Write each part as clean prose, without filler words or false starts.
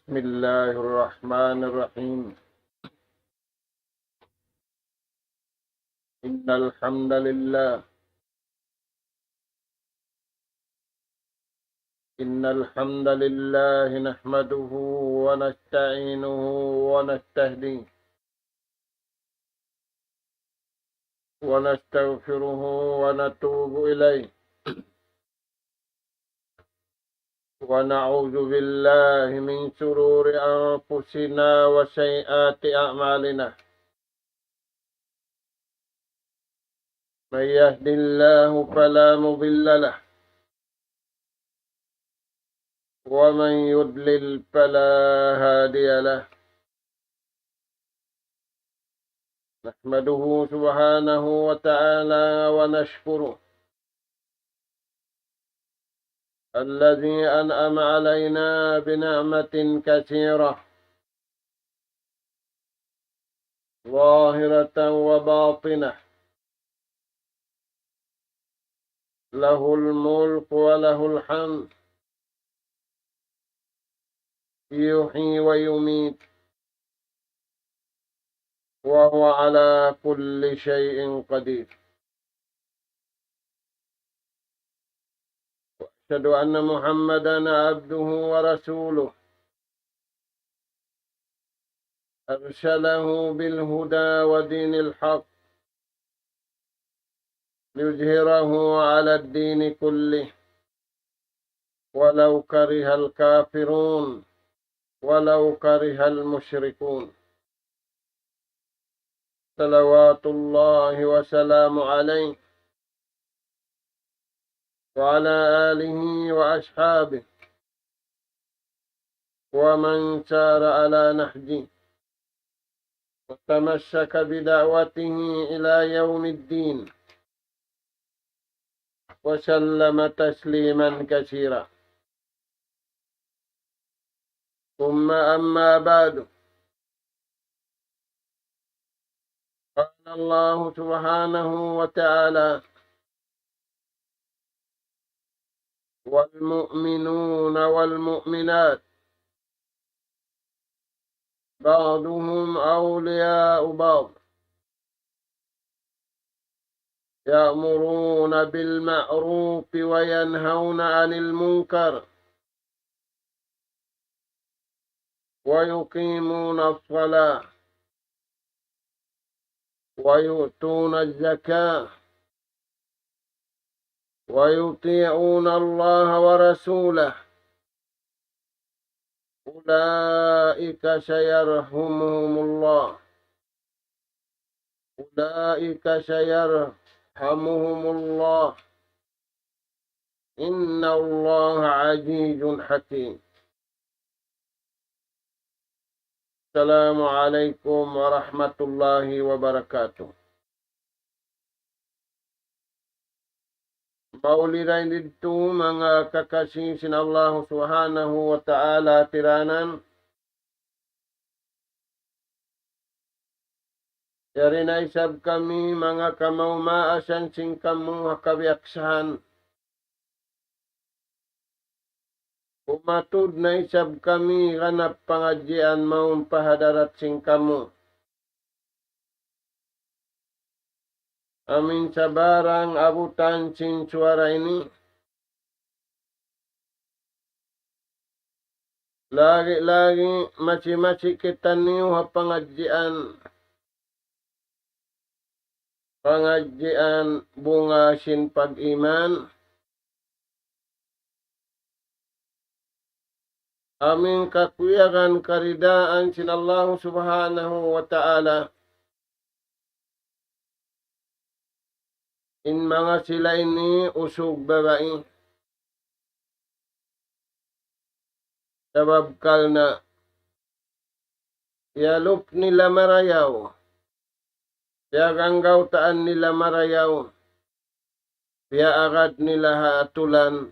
بسم الله الرحمن الرحيم. إن الحمد لله نحمده ونستعينه ونستهديه ونستغفره ونتوب إليه ونعوذ بالله من شرور أنفسنا وسيئات أعمالنا. من يهد الله فلا مضل له ومن يضلل فلا هادي له. نحمده سبحانه وتعالى ونشكره الذي أنعم علينا بنعمة كثيرة ظاهرة وباطنة، له الملك وله الحمد، يحيي ويميت وهو على كل شيء قدير. أشهد أن محمدا عبده ورسوله أرسله بالهدى ودين الحق ليظهره على الدين كله ولو كره الكافرون ولو كره المشركون. صلوات الله وسلامه عليه وعلى آله وأصحابه ومن سار على نهجه وتمسك بدعوته إلى يوم الدين وسلم تسليما كثيرا. ثم أما بعد، قال الله سبحانه وتعالى: والمؤمنون والمؤمنات بعضهم أولياء بعض يأمرون بالمعروف وينهون عن المنكر ويقيمون الصلاة ويؤتون الزكاة ويطيعون الله ورسوله أولئك سيرحمهم الله إن الله عزيز حكيم. السلام عليكم ورحمة الله وبركاته. Maulidain dito mga kakasih sin Allah Subhanahu wa ta'ala tiranan. Yari na isab kami mga kamaumaasan sing kamu hakabiaksahan. Umatud na isab kami ganap pangadjian maung pahadarat sing kamu. Amin sa barang abutan sing suara ini. Lagi-lagi masih kita niyo pengajian bunga sin pag-iman. Amin kakuyagan karidaan sin Allah Subhanahu wa ta'ala. In mga sila ini usog babae. Sabab kalna yalop nila marayaw. Yaganggaw taan nila marayaw. Agad nila haatulan.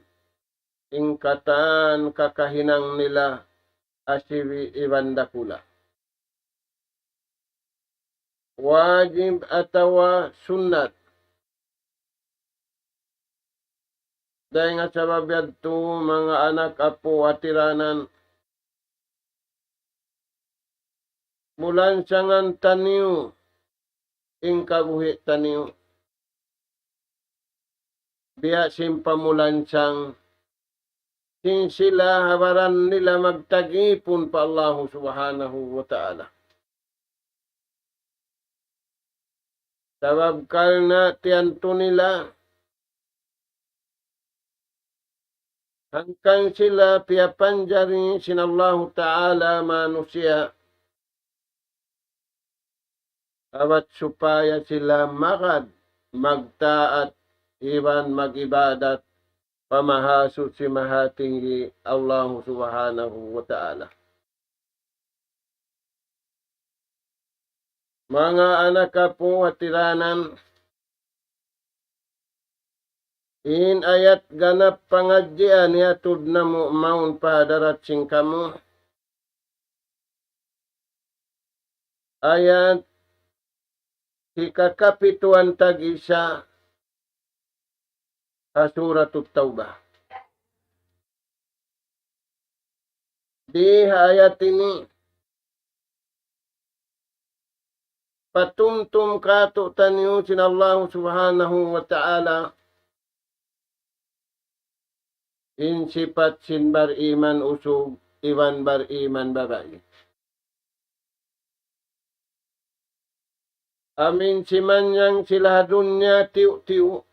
Ingkatan kakahinang nila asiwi ibandakula. Wajib atawa sunnat. Dahil nga sabab yadto mga anak apo atiranan mulansangan taniw, ingkabuhi taniw. Biya simpamulansang, sin sila habaran nila magtagipon pa Allah subhanahu wa ta'ala. Sabab karena tiyanto nila, hanggang sila piyapanjari sinallahu ta'ala manusia, awat supaya sila magtaat, iban magibadat, pamahasud si mahatinggi Allah subhanahu wa ta'ala. Mga anak po hatiranan, in ayat ganap pangadjian yatud na mo maun padarat sing kamu. Ayat ikakapituan tag-isa sa Suratut Taubah. Di ayat ini patumtum kato tanyo sinallahu subhanahu wa ta'ala in sifat sin bariman usug iwan bariman babae. Amin simanyang sila dunya tiu-tiu.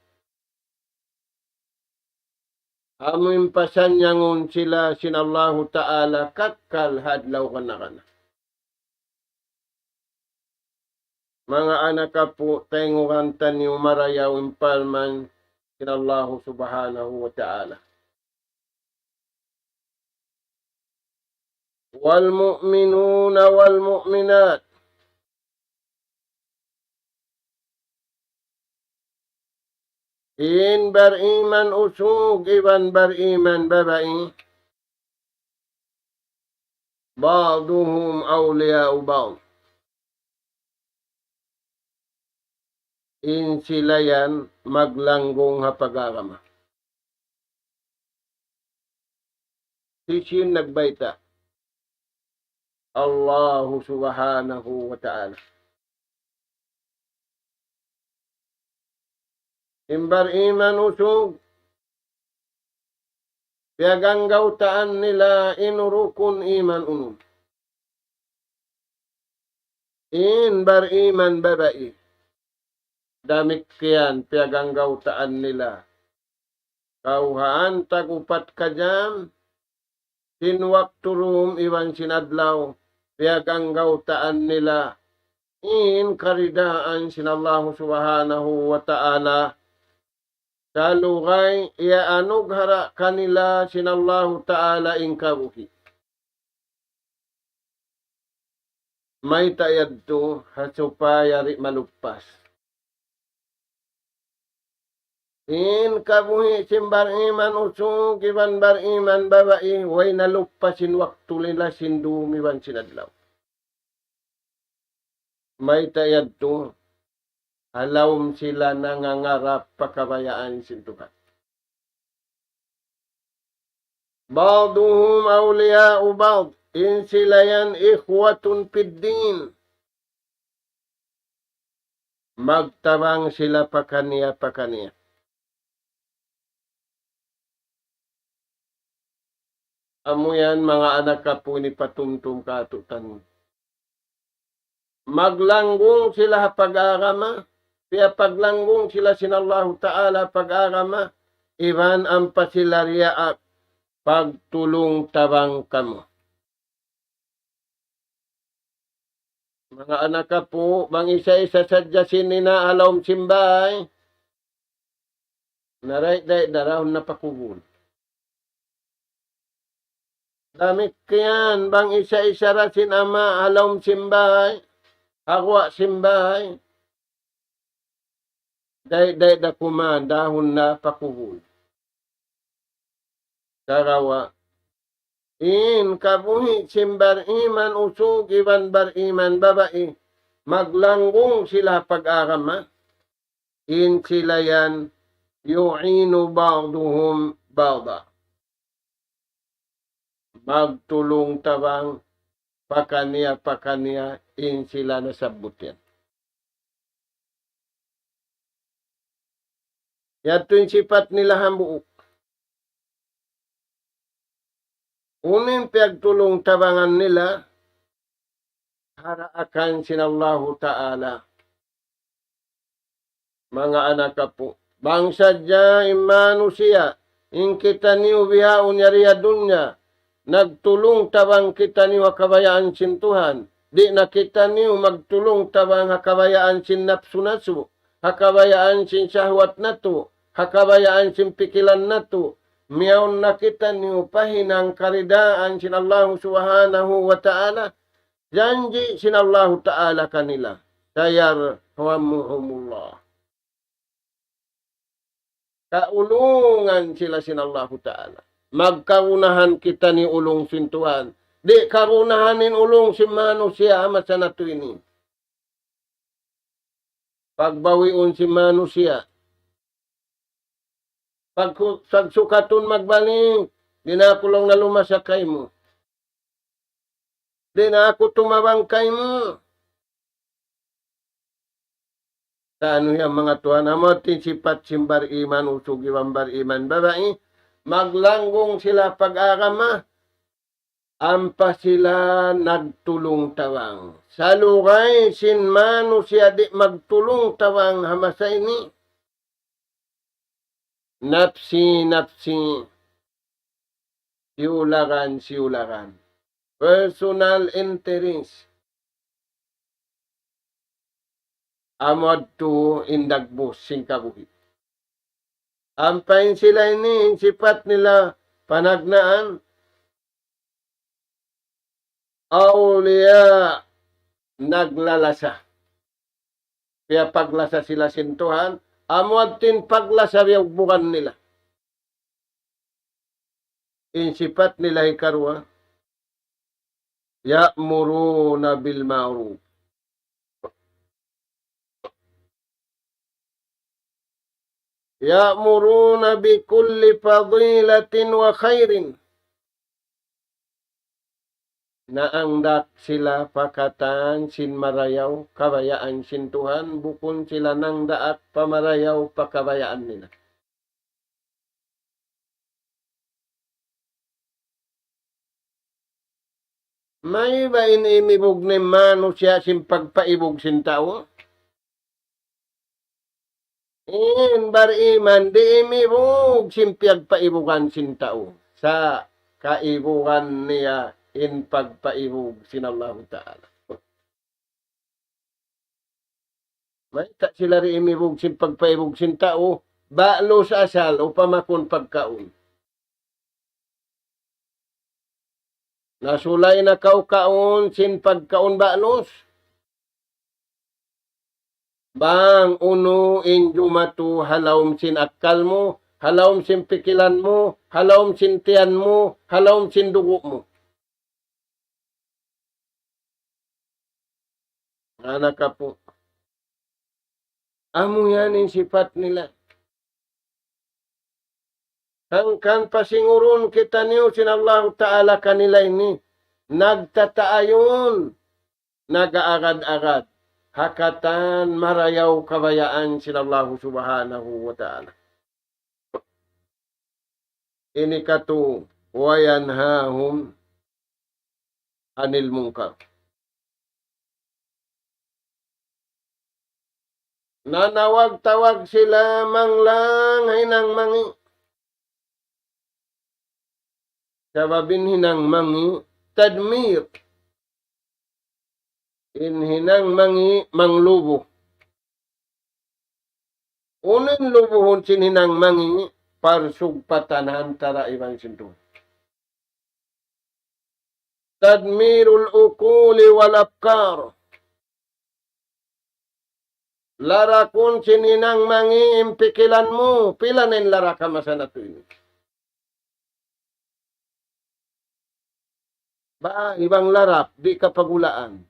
Amin pasanyangon sila sinallahu ta'ala katkal hadlaw kana. Mga anak po, tenguhan tanyo marayaw impalman sinallahu subhanahu wa ta'ala. Wal mu'minuna wal mu'minat. In bariman usug, iban bariman babae. Ba'duhum awliya'u ba'd. In sila yan maglanggong hapag-agama. Sisin nagbaita. Allahu subhanahu wa ta'ala. Imbar iman usug. Piagang gautaan nila inurukun iman unum. In bar iman babae. Damikian piagang gautaan nila. Kauhaan tagupat kajam. Sinwaktu rum iwan sinadlaw. Piagang gautaan nila. In karidaan sinallahu subhanahu wa ta'ala. Salugay iaanug hara kanila sinallahu ta'ala ingkabuhi. May tayad to hasupaya ri malugpas. In kabuhi simbar iman usug iban bar iman babae way nalugpasin waktu nila sindumiwan sinadlaw. May tayad to alawm sila nangangarap pakabayaan sintuhan. Ba'duhum awliya'u ba'd. In sila yan ikhwatun piddin. Magtabang sila pakaniya. Amo yan mga anak ka po ni patumtum katutan. Maglanggong sila pag-agama. Kaya paglanggong sila sinallahu ta'ala pag-agama. Iban ang pasilarya at pagtulong tabang kamo. Mga anak ka po, bang isa-isa sadyasin nina alawm simbay. Naray darahon na pakubul. Damit kayan, bang isa-isa rasin ama alawm simbay. Agwa simbay. Day da kuman, dahon na pakubul. Karawa. In kabuhi simbar iman usug iban bar iman babae. Maglanggong sila pag-agama. In sila yan yu'inu ba'duhum ba'da. Magtulong tabang pakaniya in sila nasabot yan. Yato yung sipat nila hambuok. Unin pagtulong tabangan nila, haraakan sinallahu ta'ala. Mga anak po. Bangsa dya manusia, in kita niyo bihaon yariya dunya, nagtulong tabang kita niyo kabayaan sin Tuhan. Di na kita niyo magtulong tabang hakabayaan sin napsu nasu, hakabayaan sin syahwat nato, hakabayaan sin pikilan nato. Miyaon na kita niyo pahinang karidaan sin Allah subhanahu wa ta'ala. Janji sin Allah ta'ala kanila. Sayar hawamuhumullah. Kaulungan sila sin Allah ta'ala. Magkarunahan kita ni ulong sin Tuhan. Di karunahanin ulong si manusia amat sa nato ini. Pagbawiun si manusia. Pagsukatun magbalik. Di na ako lang nalumasakay mo. Di na ako tumabangkay mo. Sa ano yan mga tuhan, amotin sipat simbar iman, usugi wambar iman, babae, maglanggong sila pag-agama, ampa sila nagtulong tawang. Sa lugay, sin manusia di magtulong tawang hamasa ini. Napsi, siularan. Personal interest. Amod to indagbos singkabuhi. Ampain sila ini, sipat nila panagnaan. Aulia naglalasa. Kaya paglasa sila sintuhan, amod tin paglasa yung bukan nila. Insipat nila ikarwa, ya'muruna bil ma'ruf. Ya'muruna bi kulli fadilatin wa khairin. Naangdak sila pakatan sin marayaw kabayaan sin Tuhan, bukon sila nang daat pamarayaw pakabayaan nila. May ba inimibog ni manusia sin pagpaibog sin tao? In bariman di imibog simpiyag paibugan sin tao sa kaibugan niya in pagpaibog sin Allah ta'ala. May ta sila rin imibog sin pagpaibog sin tao, balo sa asal o pamakon pagkaon. Nasulay na kaon sin pagkaon balos. Bang uno injumatu halawm sin akal mo, halawm sin pikilan mo, halawm sin tiyan mo, halawm sin dugo mo. Anak ka po. Amo yan yung sifat nila. Hangkan pasingurun kita niyo sin Allah ta'ala kanila ini. Nagtataayon. Nag-aagad-agad. Hakatan marayaw kabayaan sin Allah subhanahu wa ta'ala. Ini katu wayanhahum anil munkar. Nanawag-tawag sila manglang hinang mangi. Sababin hinang mangi, tadmir. Hinang mangi, manglubo. Unin lubuhon sin hinang mangi, parsug patanan tara ibang sinto. Tadmirul ukuli wal afkar. Lara kun sininang mangi impikilan mo, pilanin lara ka masanato ini. Ba, ibang larap, di ka pagulaan.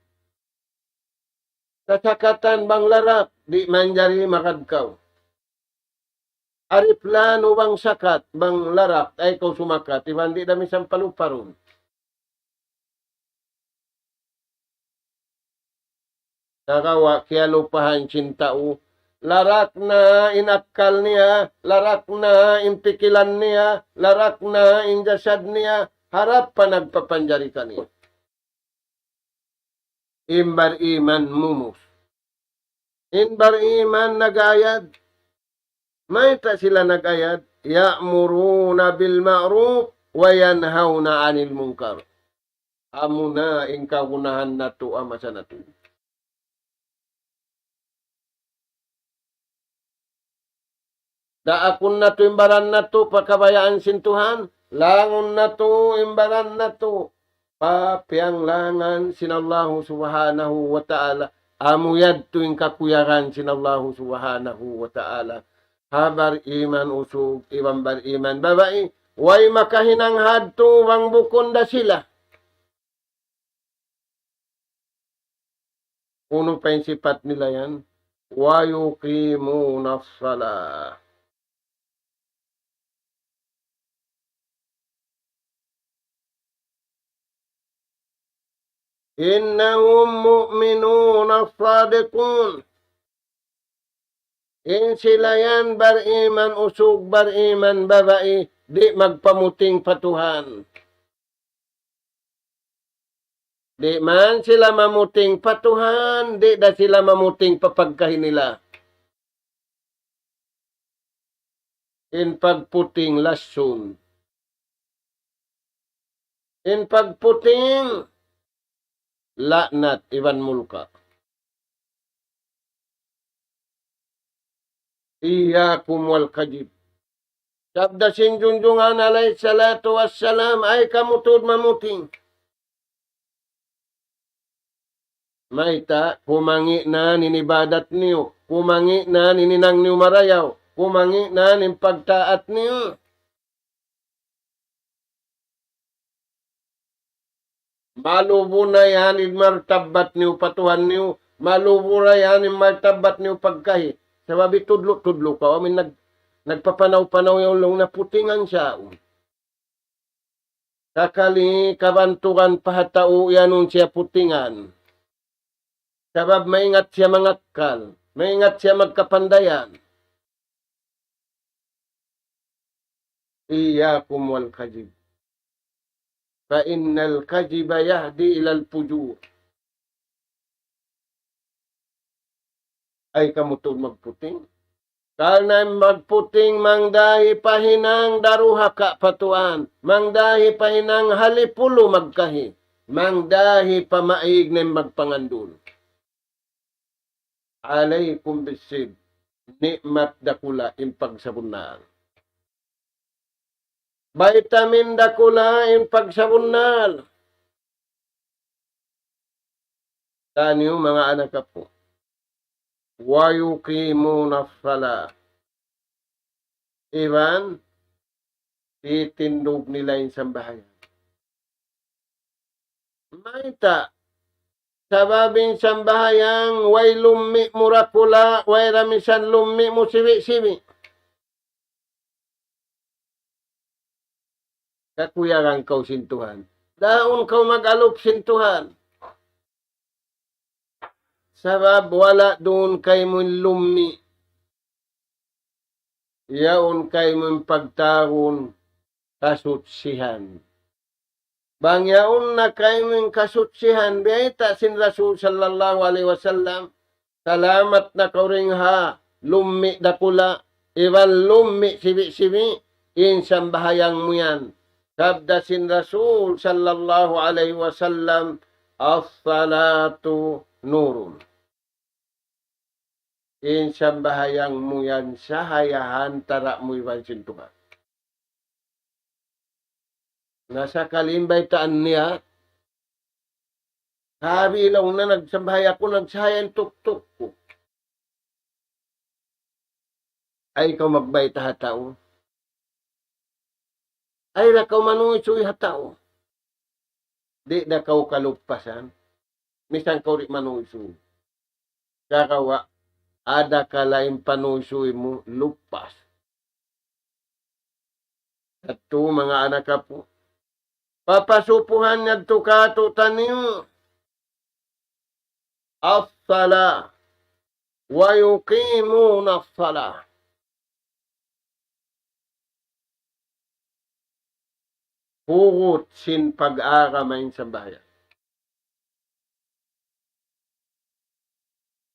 Kasakatan bang larap, di manjari makadkaw. Ari plano bang sakat, bang larap, ay kau sumakat, iban di dami sampaluparon. Nakawa kaya lupahan sintao. Larak na inakal niya, larak na impikilan niya, larak na injasad niya, harap pa nagpapanjari kaniya. Imbar iman mumus. Imbar iman nagayad. May ta sila nagayad. Ya'muruna bil ma'ruf wa yanhauna 'anil munkar. Amo na ingkaunahan nato ama sa nato. Daakon na to imbaran na to pagkabayaan sintuhan. Langon na to imbaran na to. Papiang langan sinallahu subhanahu wa ta'ala. Amuyad to yung kakuyaran sinallahu subhanahu wa ta'ala. Habar iman usog, ibang bar iman babae. Way makahinang hadto wang bukon da sila. Uno pa yung sipat nila yan. Wayukimuna salah. Innahum mu'minuna sadiqun. In sila yan bariman usog, bariman babae, di magpamuting patuhan. Di man sila mamuting patuhan, di da sila mamuting papagkahin nila. In pagputing lasun. In pagputing laknat iban mulka. Iyakum wal kajib. Sabda sinjunjungan alaihi salatu wassalam ay kamutud mamuting. Maita, kumangi na ninibadat niyo, kumangi na nininang niyo marayaw, kumangi na nimpagtaat niyo. Malubo na yan in martabat niyo patuhan niyo. Malubo na yan in martabat niyo pagkahi. Sababi tudlo-tudlo ka. Amin nagpapanaw-panaw yung long naputingan siya. Kakali kabantukan pahatao yanon siya putingan. Sabab maingat siya mangakal. Maingat siya magkapandayan. Iyakum wal kajib. فَإِنَّ الْكَذِبَ يَهْدِي إِلَى الْفُجُورِ. Ay kamutod magputing. Karena magputing mangdahi pahinang daruha ka patuan. Mangdahi pahinang halipulo magkahi. Mangdahi pamaig na magpangandun. Alaykum bisib. Nikmat dakula impagsabunan. Vitamin dakula in pagsabunal. Tanyo mga anak po. Wayukimuna salah. Iban, itindog nila yung sambahayan. Maita, sababing sambahayang way lummi murakula, way ramisan lummi mo siwi-siwi. Kakuyaran kau sintuhan. Daon kau mag-alop sintuhan. Sabab wala doon kay mo lumi. Yaon kay mo pagtaron kasutsihan. Bangyaon na kay mo kasutsihan. Biyata sin Rasul sallallahu alaihi wasallam. Salamat na kauring ha. Lumi dakula. Iwan lumi sibi-sibi. Insang bahayang mo yan. Sabda sin Rasul sallallahu alaihi wasallam, as-salatu nurun. Insang bahayang mo yan sa hayahan tara mo iwan sintuhan. Nasa kalimbay taan niya, sabi lang na nagsambahay ako, nagsahayan tuk-tuk ko. Ay ikaw magbay tahatao. Ay nakaw manuisoy hatao. Di na kaw kalupasan. Misang kaw rin manuisoy. Kakawa, ada kalaing panuisoy mo lupas. At to mga anak ka po, papasupuhan niya to kato taniyo. as-salah wa yuqimuna as-salah. Hugot sin pag-aramain sa bayan.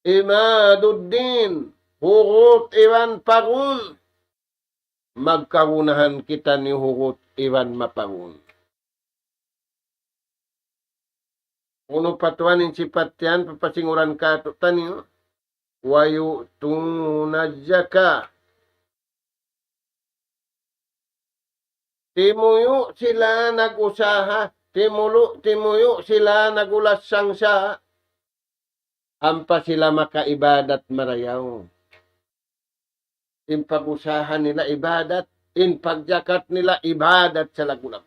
Imaduddin, hugot iwan parun. Magkarunahan kita ni hugot iwan maparun. Uno patuanin sifat yan, papasinguran ka to taniyo. Wayu tunajaka. Timuyo sila nag-usaha, timuyo sila nagulasang sa ampa sila makaibadat marayaw. In pag-usahan nila ibadat, in pagjakat nila ibadat sa lagulang.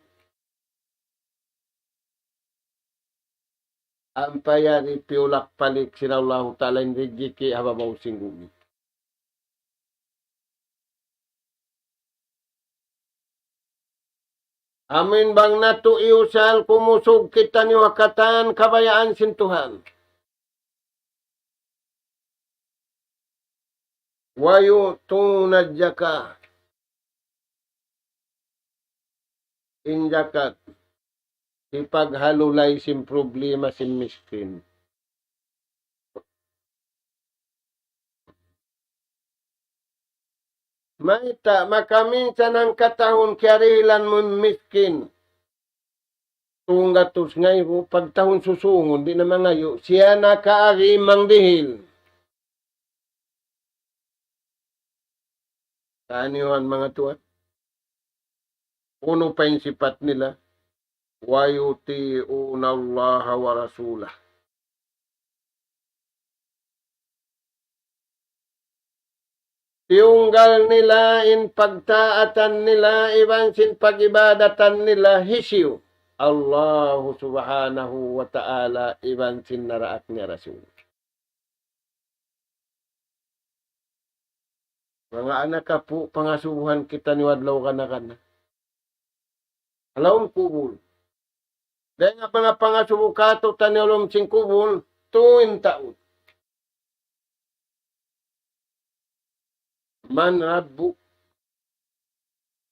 Ampaya ni piulak palik sinallahu ta'ala in rijiki hababaw singgumi. Amin bang natu iusal kumusog kita ni wakatan kabayaan sin Tuhan. Wayu tunajaka. Injakat. Ipaghalulay sin problema sin miskin. Maita, makaminsan ang katahon kiarilan mo miskin. Tunggatos ngayon, pagtahon susungon, di na mangayo, siya nakaarimang dihil. Saan yun mga tuwan? Uno pa yung sipat nila, wayuti'una Allah wa rasulah. Tiunggal nila in pagtaatan nila, iban sin pagibadatan nila, hisiyo. Allah subhanahu wa ta'ala, iban sin naraak niya rasul. Mga anak ka po, pangasubuhan kita ni wadlaw ka na ka na. Alawang kubul. Dahil nga mga pangasubukato taniolom sing kubul, tuwin taon. Man Rabbu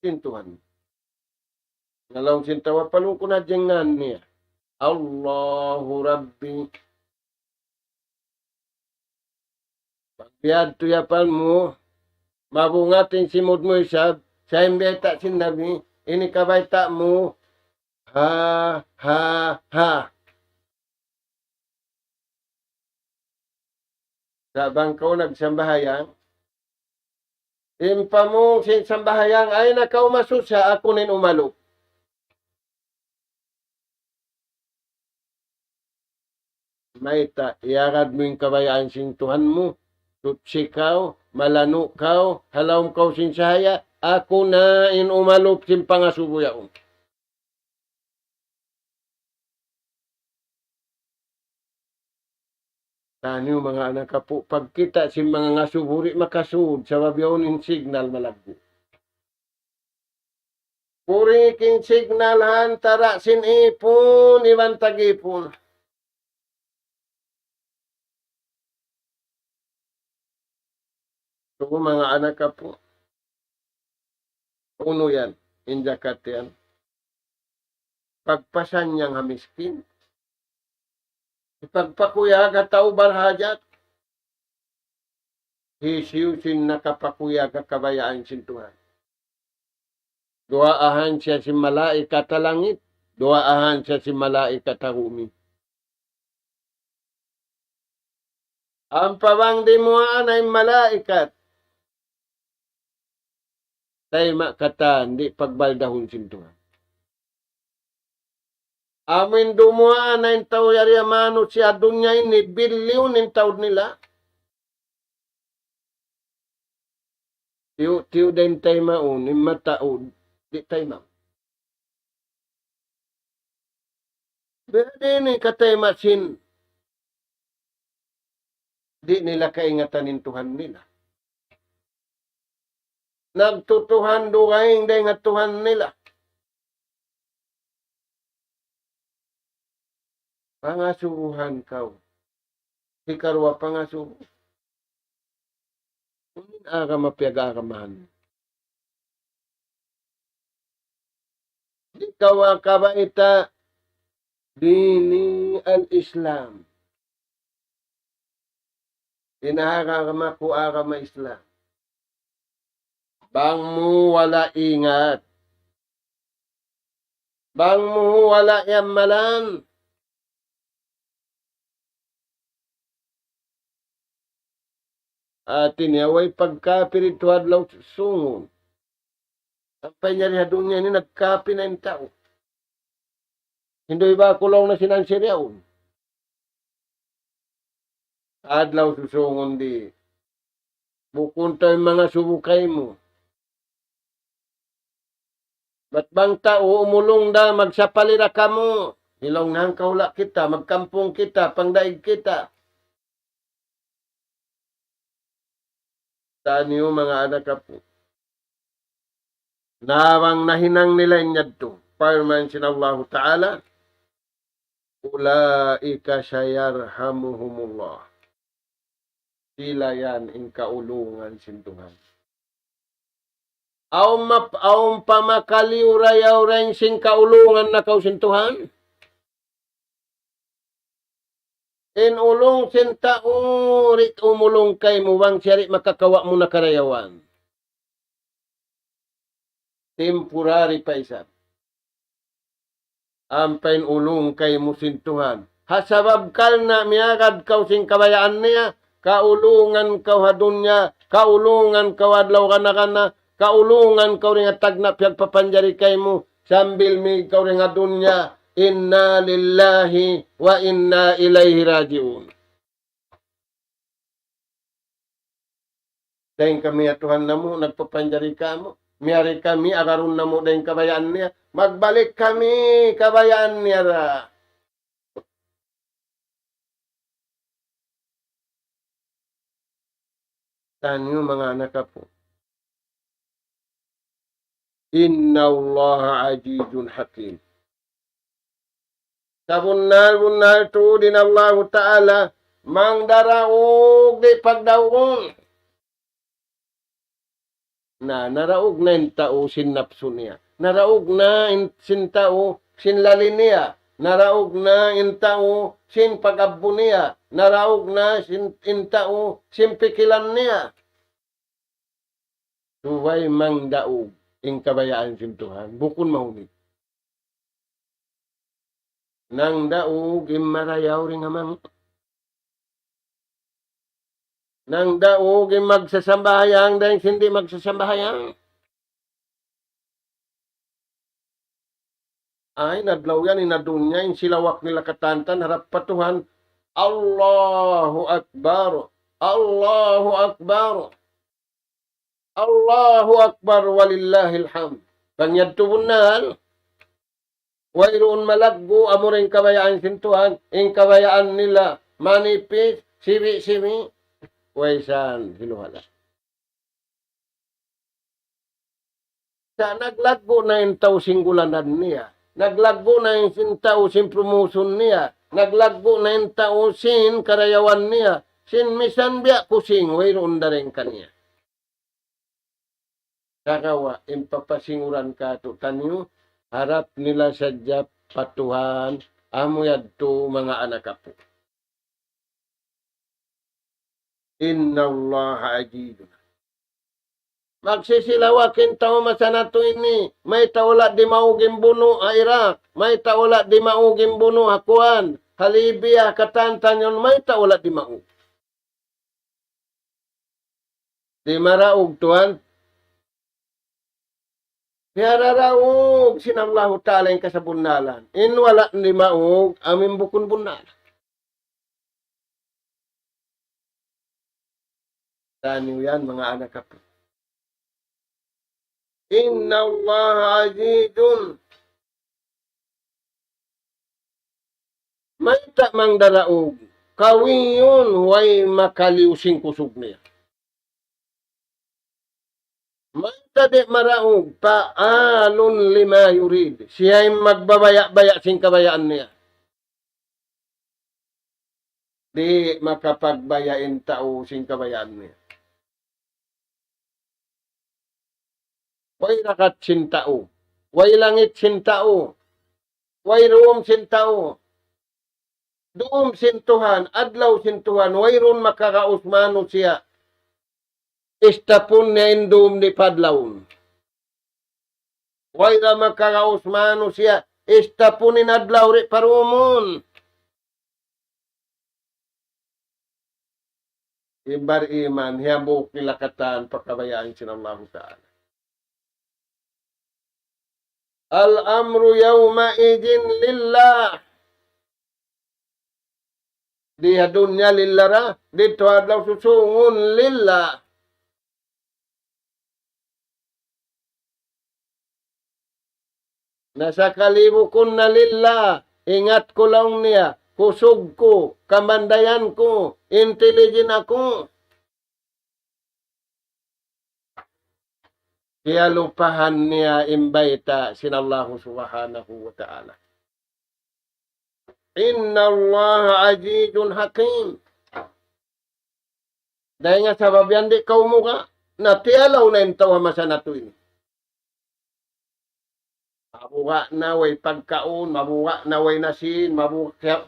sintuhan. Ngalawang sintawa palung ko na jengan niya. Allahu Rabbi. Pagbiad to yapal mo, mabungatin simod mo isab, sa imbeta sinabi, ini kabaita mo, ha, ha, ha. Sabang ko nagsambahayang, impamong sinsambahayang ay nakaumasusya ako nin umalo. Maita, iarad mo yung kabayaan sin Tuhan mo. Tutsikaw, malano kaw, halawm kaw sin sahaya, ako na in umalop sin pangasubuyaon. Tanyo mga anak ka po, pagkita si mga ngasuburi makasud sa babyaon in signal malagbo. Puri king signal hantara sin ipon, iwan tagipon. So mga anak ka po, uno yan, injakat yan. Pagpasan niyang hamiskin. Ipagpakuya ka tao barhajat. Hisiw sin nakapakuya ka kabayaan sin Tuhan. Doaahan siya si malaikat sa langit. Doaahan siya si malaikat sa rumi. Ang pawang dimuaan ay malaikat. Tayo makata, hindi pagbaldahon sin Tuhan. Amin dumuaan na yung tao yari amano siya dunya ini, bilyon yung tao nila. Tiyo din tayo maun, yung mataod, di tayo maun. Berde ni katay masin, di nila kaingatan ng Tuhan nila. Nagtutuhan duwaing day nga Tuhan nila. Pangasuhan kaw. Ikarwa pa nga subo. Kunin agama piyag-agamahan. Di kawa kabaita dini al-Islam. Inahagama ko agama Islam. Bang mo wala ingat. Bang mo wala yamalan. Atin yaway pagkapirituad law sungon. Ang panyari niya ni nagkapi na yung tao. Hindi ba kulong na sinansiryaon? Adlaw susungon di. Bukun tayo mga subukay mo. Ba't bang tao umulong da magsapalira ka mo? Hilong nang kaula kita, magkampong kita, pangdaig kita. Saan niyo mga anak po? Nawang nahinang nila inyadto. Parman sinallahu ta'ala. Ulaika sayarhamuhumullah. Sila yan ang kaulungan sintuhan. Aum pamakaliw-rayaw rin sing kaulungan na kausintuhan. Inulong sintao, rit umulong kay mo bang siyari makakawa mo na karayawan. Temporary pa isa. Ampain ulong kay mo sintuhan. Hasabab kal na miyagad kaw sing kabayaan niya, kaulungan kaw hadunya, kaulungan kaw adlaw kana, kaulungan kaw ring atag na pagpapanjari kay mo, sambil mi kaw ring hadunya, inna lillahi wa inna ilaihi rajiun. Dahil kami atuhan na mo, nagpapanjari ka mo. Miyari kami, agarun na mo dahil kabayaan niya. Magbalik kami, kabayaan niya ra. Tanyo mga anak po. Inna Allah ajizun hakim. Sa bunal to din Allah Ta'ala, mang daraog di pagdaon. Na naraog na yung tao sinapso niya. Naraog na sin tao sinlalin niya. Naraog na yung tao sin pag-abbo niya. Naraog na sin tao sin pikilan niya. Suway mang daog ing kabayaan sin Tuhan. Bukon mahunit. Nang daog imarayaw ring amang. Nang daog magsasambayang dahil hindi magsasambayang. Ay, nadlaw yan, inadunya, yung silawak nila katantan, harap patuhan, Allahu Akbar, Allahu Akbar, Allahu Akbar, walillahil hamd. Kanyad tubunal, wayroon malaggo, amuring kabayaan sintuhan, yung kabayaan nila, manipis, sibi-sibi, waysan, hiluhala. Sa naglagbo na yung tao singgulanan niya, naglagbo na yung tao sin promotion niya, naglagbo na yung tao sin karayawan niya, sin misan biya kusing, wayroon na rin kanya. Kakawa, impapasinguran ka to tanyo, harap nila sa Jap patuhan, amuyad to mga anak po. Inna Allah ajidun. Magsisilawakin tao masanato ini. May tawala di maugim buno a Iraq. May tawala di maugim buno a Kuan. Halibia, katantan yun. May tawala di maug. Di maraug tuan. Yararaug sinallahu ta'ala yung kasabunalan. In wala di maug, amin bukun bunalan. Tanyo yan, mga anak po. Inna Allah azizun. May tamang daraog. Kawiyon, huway makaliusing kusog niya. May tadi maraog, paalun lima yurid. Siya'y magbabaya-baya sing kabayaan niya. di makapagbayain tao sing kabayaan niya. Way rakat sintao, way langit sintao, way ruom sintao, doom sintuhan, adlaw sintuhan, way ron makakausmano siya, istapon niya indum ni padlawon. Way ra makakausmano siya, istapunin adlaw ri parumon. Ibar iman, hiyabok nilakatan, pagkabayaan sin Allah Ta'ala. Al-amru yawma idin lillah. Di dunya lillara, dito adlaw susungon lillah. Nasa kalibukon na lillah, ingat ko lang niya, kusog ko, kamandayan ko, intelligent ako. Kaya lupahan niya imbayta sinallahu subhanahu wa ta'ala. Inna Allah azizun hakim. Dahil nga sabab yan di ka umuka, natialaw na yung tawa masa na to ini. Mabuha na way pagkaon, mabuha na way nasin, mabuha.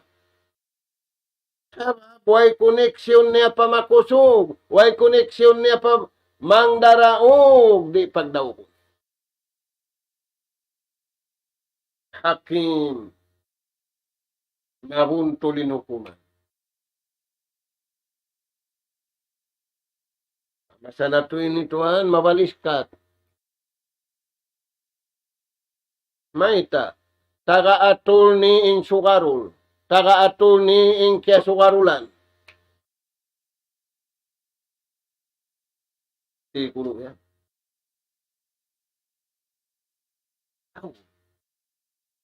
Way koneksyon niya pa makusog, way koneksyon niya pa mangdaraog, di pagdaw. Hakim. Nabuntulin hukuman. Masa na to ini tuhan, mabalis ka. Maita, taga-atul ni in sukarul, taga-atul ni in kya sukarulan. Tikulo yan.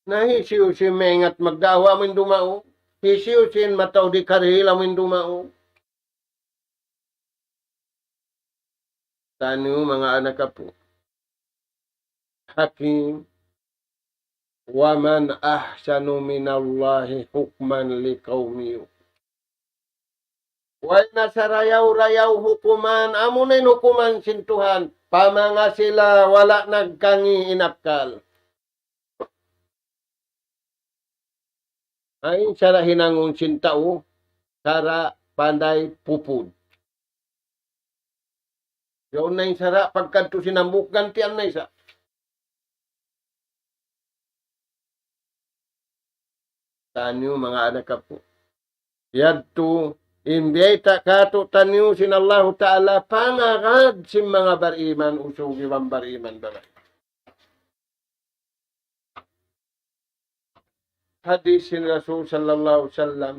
Nahisiyo si mengat magdawa min dumao. Hisiyo sin mataw di karihila min dumao. Tanu mga anak po. Hakim. Waman ahsanu minallahi hukman liqawmi. Way nasarayaw-rayaw hukuman, amunin hukuman sintuhan, pamanga sila wala nagkangi inakal. Ay, sara hinangon sintao, sara panday pupud. Yun na yung sara, pagkanto sinambuk, gantian na isa. Tanyo mga anak po. Yadto, imbiyata kato tanyo sinallahu ta'ala, pangagad si mga bariman, usugi wang bariman balay. Hadis sin Rasul sallallahu alaihi wasallam,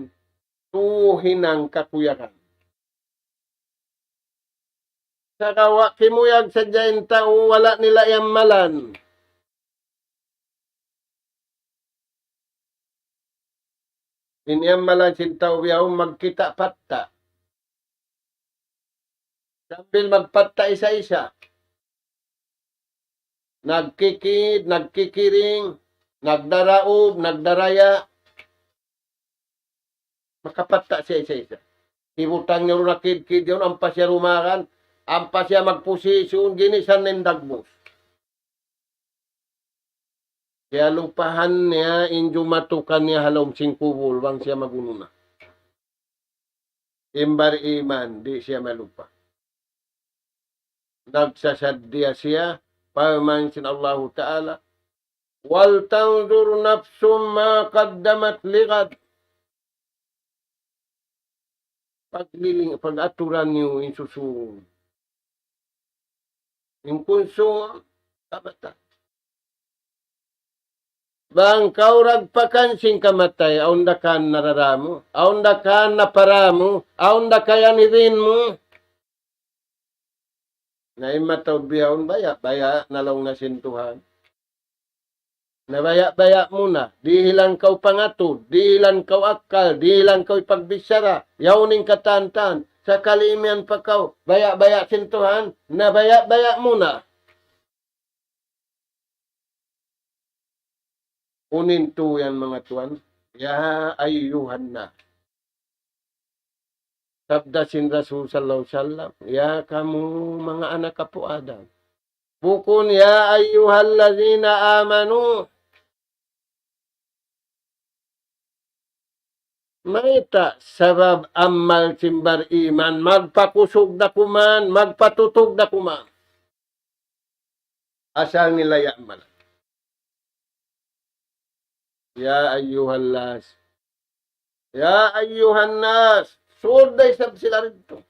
tuhinang kakuyakan. Sa kawa kimuyag sa jain tao, wala nila yamalan. Inyamalan sin tao biyaw magkita patta. Sambil magpatta isa-isa. Nagkikid, nagkikiring, nagdaraob, nagdaraya. Makapatta siya isa-isa. Ibutang niyo na kid-kid yun, ang pasya rumakan, ang pasya magposisyon, ginisan ng dagbos. Kaya lupahan niya, injo matukan niya halom singkubul, bang siya magununa. Imbar iman, di siya malupa. Nagsasadya siya, pamansin Allah Ta'ala, wal tanzur nafsum ma qaddamat ligad. Pag-aturan niyo insusun. Yung konsum, kabata. Bang kaurag pakansing kamatay, aunda kan nararamo, aunda kan naparamo, aunda kayan irin mo. Naimataw biyawon baya nalong nasintuhan. Nabaya-baya muna, dihilan kaw pangatod, dihilan kaw akal, dihilan kaw ipagbisara, yawning katantan, sa kalimian pa kaw, baya-baya sintuhan, nabaya-baya muna. Unin to yan mga tuwan, ya ayuhan na. Sabda sin Rasul sallallahu alaihi wasallam, ya kamu mga anak kapo Adam. Bukun ya ayyuhallazina amanu. Maita sabab amal simbar iman magpakusog da kuman, magpatutog da kuman. Asal nila yaman. Ya ayyuhallas. Ya ayyuhannas. Surday sab sila rito.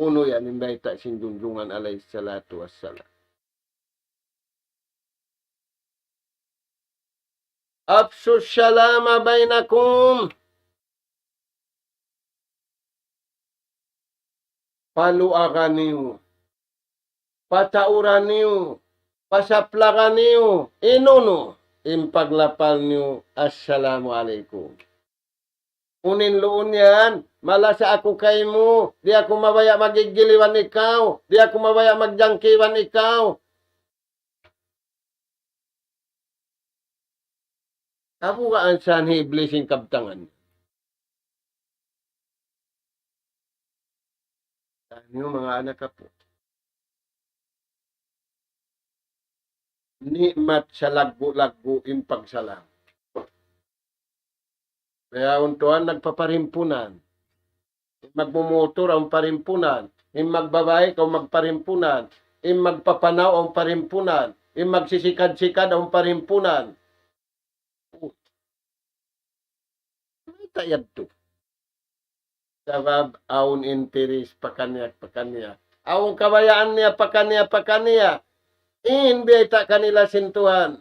Uno yan, imbayta sin junjungan alayhi salatu wassalam. Afsus syalama bainakum. Paluakan niyo. Patauran niyo. Pasaplakan niyo. Inuno. Impaglapal niyo. Assalamualaikum. Unin luon yan. Malasa ako kay mo. Di ako mabaya magigiliwan ikaw. Di ako mabaya magjangkiwan ikaw. Kabukaan saan hiblising kabtangan. Ano mga anak ka po? Nikmat sa lagbo-lagbo yung pagsalam. Kaya untuan nagpaparimpunan. Magmumotor ang parimpunan. Yung magbabay kung magparimpunan. Yung magpapanaw ang parimpunan. Yung magsisikad-sikad ang parimpunan. May tayad to. Sabab aun interes pakanya. Aun kabayaan niya pakanya. Inbiyata kanila sintuhan.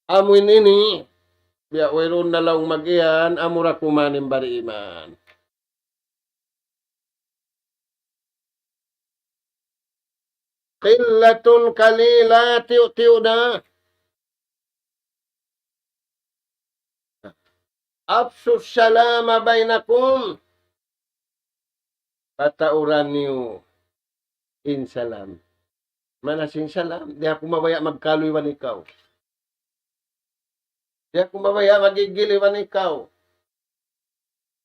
Amuin ini. Biya wairon na lang mag-iyan. Amura kumanin bariman. Qillatun kalila tiyo na. Afsus salama bainakum. Patauran niyo. Insalam. Manasin salam. Di ako mabaya magkaluiwan ikaw. Di ako mabaya magigiliwan ikaw.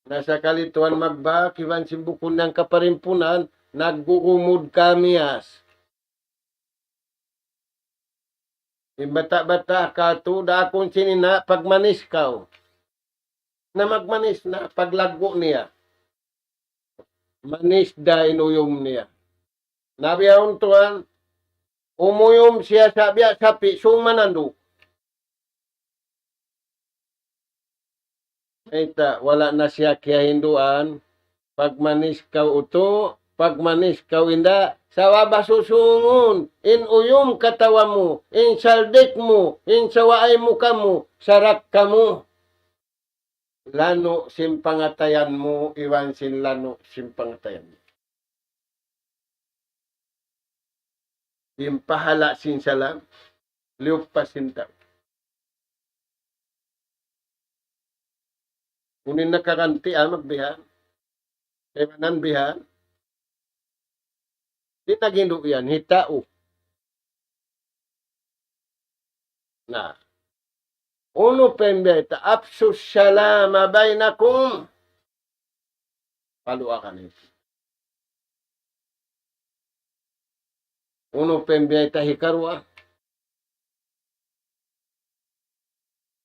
Nasa kalituan magba, kiwan simbukon ng kaparimpunan, nagguumod kamiyas. Bata-bata ka to, da akong sinina, pagmanis ka. Na magmanis na, paglagbo niya. Manis da inuyom niya. Nabiyaon tuan, umuyom siya sabi, sumanando. Ita, wala na siya kaya hinduan. Pagmanis ka uto, pagmanis ka inda, sawa basusungon, in uyom katawa mo, in saldik mo, in sawaay mo kamo, sarak kamo. Lano simpangatayan mo, iwan sin lano simpangatayan mo. Impahala sin salam, liup pa sinta. Kunin nakakanti magbihan. Kaya manan bihan. Di nagindo yan, hitao. Na. Uno pembeta, apsus salama bainakum. Paluakan ito. Uno pembeta hikarwa.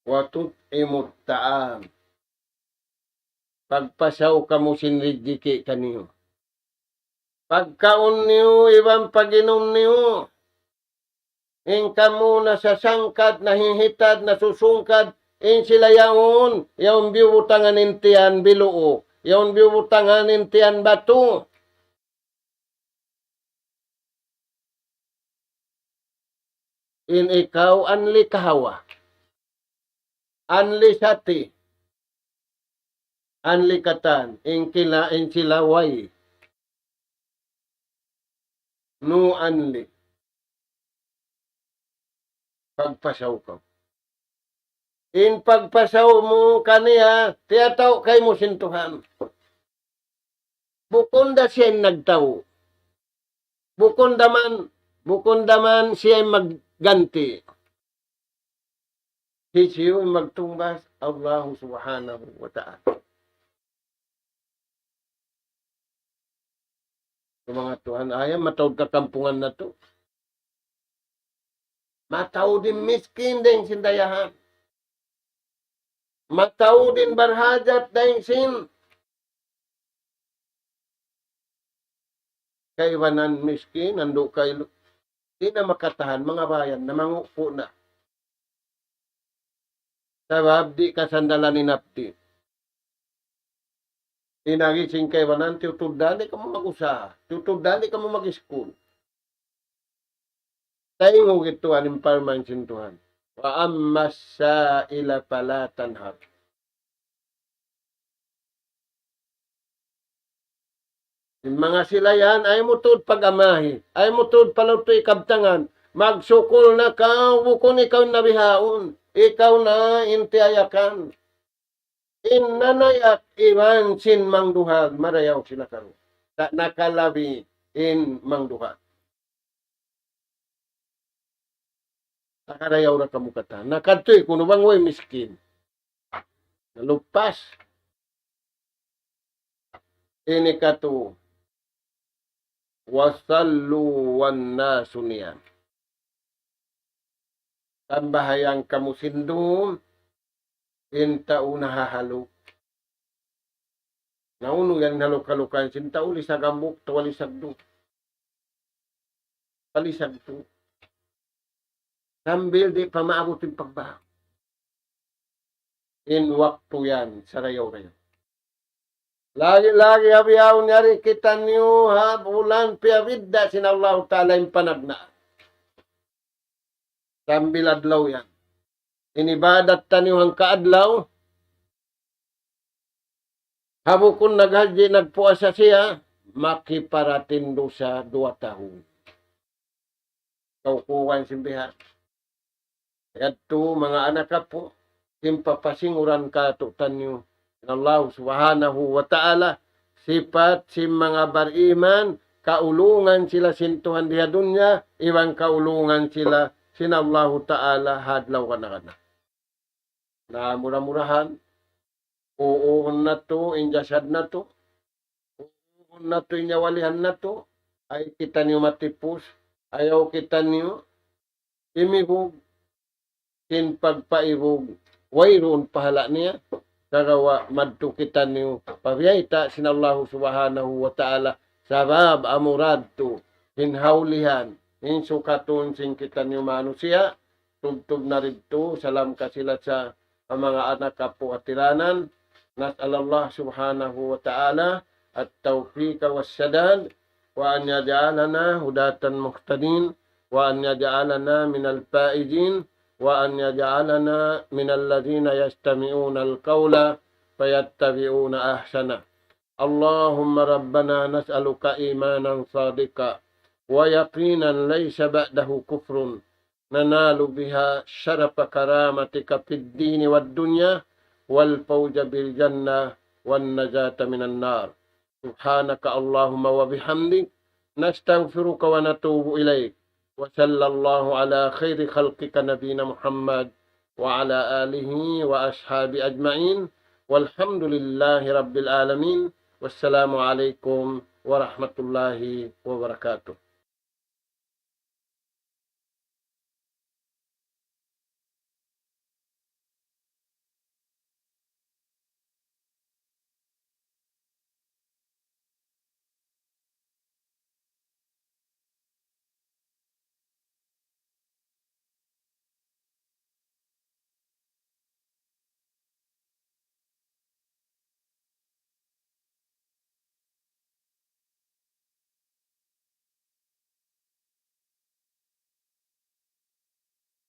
Watut imut ta'am. Pagpasaw kamo sinridjiki kaniyo. Pagkaon niyo, ibang paginom niyo. In kamo nasasangkad, nahihitad, nasusungkad, in sila yaon, yaon biutangan intian biluo, yaon biutangan intian batu. In ikaw, anli kahawa, anli sati, anli katan, in kila, in sila way, no anli. Pagpasaw ka. In pagpasaw mo kaniya, tiyataw kay mo sintuhan. Bukon da siya nagtaw. Bukon daman siya magganti. Siya magtumbas, Allah subhanahu wa ta'ala. Sa mga tuhan, ayam, matawid kakampungan na to. Matawid din miskin din sindayahan. Matawid din barhajat din sin. Kaiwanan miskin, ando kayo. Di na makatahan, mga bayan, na mangupo na. Sabab, di kasandalan ni Napti. Inagising kaiwanan, tutudali ka mo mag-usaha. Tutudali ka mo mag-school. Tayo ito aning parmansintuhan. Wa ammas sa ila pala tanhar. Yung mga sila yan, ay mo tuod pag-amahi. Ay mo tuod palutoy kabtangan. Magsukol na ka, bukon ikaw nabihaon. Ikaw na intiayakan. Innanayak iwan sin mangduhag. Marayaw sila karo. Nakalabi in mangduhag. Nakarayaw na kamukata. Nakatoy, kuno bang way miskin. Nalupas. Ini kato. Wasallu wan nasu niyan. Tambahayang kamusindum. Inta unahahalo. Nauno yan halok-halokan. Sinta uli sa gambok. Tawalisag do. Palisag do. Sambil di pa maabot yung pagbaha. In waktu yan. Sarayaw-rayaw. Lagi-lagi habiyaw nyari kita niyo ha. Bulan piyavidda sinallahu ta'ala yung panagna. Sambil adlaw yan. Inibadat taniyo ang kaadlaw. Habukon naghaji nagpuasa siya. Makiparatin do sa 2 tahon. Kaukuhan simbihan. Yato mga anak ka po. Simpapasinguran ka to tanyo. Allah subhanahu wa ta'ala. Sipat si mga bariman. Kaulungan sila sintuhan diha dunya. Iwan kaulungan sila sinallahu ta'ala hadlaw ka na. Na murah-murahan. Uun na to. Injasad na to. Uun na to. Inyawalihan na to. Ay kita niyo matipus. Ayaw kita niyo. Imihog. Sin pagpaihog. Wayroon pahala niya. Kagawa madto kita niyo. Pabiyayta sinallahu subhanahu wa ta'ala. Sabab amuradto. Hinhaulihan. Insukaton sing kita niyo manusia. Tugtog na rito. Salam ka sila sa mga anak kapo at tiranan. Nas'alallah subhanahu wa ta'ala at tawfiqa wa sadad. Wa an yaj'alana hudatan muhtadin. Wa an yaj'alana minal faizin. وأن يجعلنا من الذين يستمعون القول فيتبعون أحسنه اللهم ربنا نسألك إيمانا صادقا ويقينا ليس بعده كفر ننال بها شرف كرامتك في الدين والدنيا والفوز بالجنة والنجاة من النار سبحانك اللهم وبحمدك نستغفرك ونتوب إليك وصلى الله على خير خلقك نبينا محمد وعلى آله وأصحابه أجمعين والحمد لله رب العالمين والسلام عليكم ورحمة الله وبركاته